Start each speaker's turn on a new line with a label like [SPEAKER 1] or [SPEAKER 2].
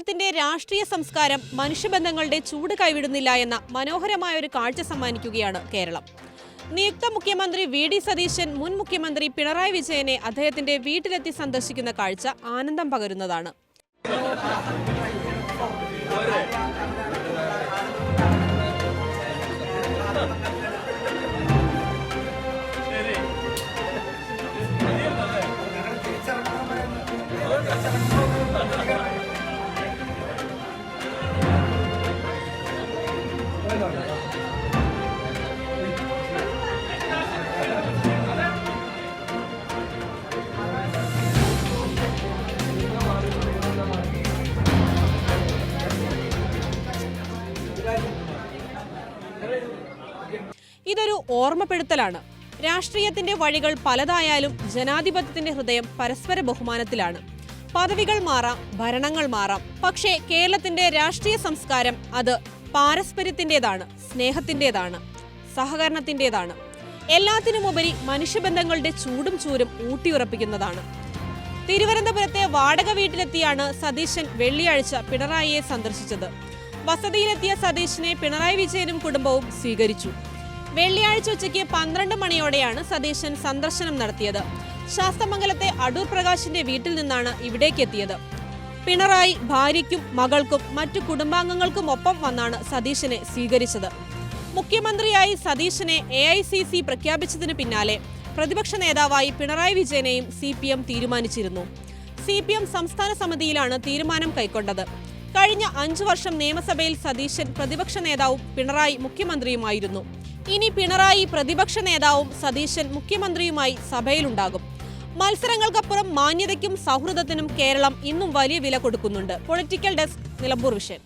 [SPEAKER 1] കേരളത്തിന്റെ രാഷ്ട്രീയ സംസ്കാരം മനുഷ്യബന്ധങ്ങളുടെ ചൂട് കൈവിടുന്നില്ല എന്ന മനോഹരമായ ഒരു കാഴ്ച സമ്മാനിക്കുകയാണ് കേരളം. നിയുക്ത മുഖ്യമന്ത്രി വി.ഡി. സതീശൻ മുൻ മുഖ്യമന്ത്രി പിണറായി വിജയനെ അദ്ദേഹത്തിന്റെ വീട്ടിലെത്തി സന്ദർശിക്കുന്ന കാഴ്ച ആനന്ദം പകരുന്നതാണ്. ഇതൊരു ഓർമ്മപ്പെടുത്തലാണ്. രാഷ്ട്രീയത്തിന്റെ വഴികൾ പലതായാലും ജനാധിപത്യത്തിന്റെ ഹൃദയം പരസ്പര ബഹുമാനത്തിലാണ്. പദവികൾ മാറാം, ഭരണങ്ങൾ മാറാം, പക്ഷേ കേരളത്തിന്റെ രാഷ്ട്രീയ സംസ്കാരം അത് പാരസ്പര്യത്തിൻ്റെതാണ്, സ്നേഹത്തിൻ്റെതാണ്, സഹകരണത്തിൻ്റെതാണ്. എല്ലാത്തിനുമുപരി മനുഷ്യബന്ധങ്ങളുടെ ചൂടും ചൂരും ഊട്ടിയുറപ്പിക്കുന്നതാണ്. തിരുവനന്തപുരത്തെ വാടക വീട്ടിലെത്തിയാണ് സതീശൻ വെള്ളിയാഴ്ച പിണറായിയെ സന്ദർശിച്ചത്. വസതിയിലെത്തിയ സതീശനെ പിണറായി വിജയനും കുടുംബവും സ്വീകരിച്ചു. വെള്ളിയാഴ്ച ഉച്ചയ്ക്ക് 12 മണിയോടെയാണ് സതീശൻ സന്ദർശനം നടത്തിയത്. ശാസ്തമംഗലത്തെ അടൂർ പ്രകാശിന്റെ വീട്ടിൽ നിന്നാണ് ഇവിടേക്ക് എത്തിയത്. പിണറായി ഭാര്യയ്ക്കും മകൾക്കും മറ്റു കുടുംബാംഗങ്ങൾക്കും ഒപ്പം വന്നാണ് സതീശനെ സ്വീകരിച്ചത്. മുഖ്യമന്ത്രിയായി സതീശനെ AICC പ്രഖ്യാപിച്ചതിന് പിന്നാലെ പ്രതിപക്ഷ നേതാവായി പിണറായി വിജയനെയും CPM തീരുമാനിച്ചിരുന്നു. CPM സംസ്ഥാന സമിതിയിലാണ് തീരുമാനം കൈക്കൊണ്ടത്. കഴിഞ്ഞ 5 വർഷം നിയമസഭയിൽ സതീശൻ പ്രതിപക്ഷ നേതാവും പിണറായി മുഖ്യമന്ത്രിയുമായിരുന്നു. ഇനി പിണറായി പ്രതിപക്ഷ നേതാവും സതീശൻ മുഖ്യമന്ത്രിയുമായി സഭയിലുണ്ടാകും. മത്സരങ്ങൾക്കപ്പുറം മാന്യതയ്ക്കും സൗഹൃദത്തിനും കേരളം ഇന്നും വലിയ വില കൊടുക്കുന്നുണ്ട്. Political desk, Nilambur vision.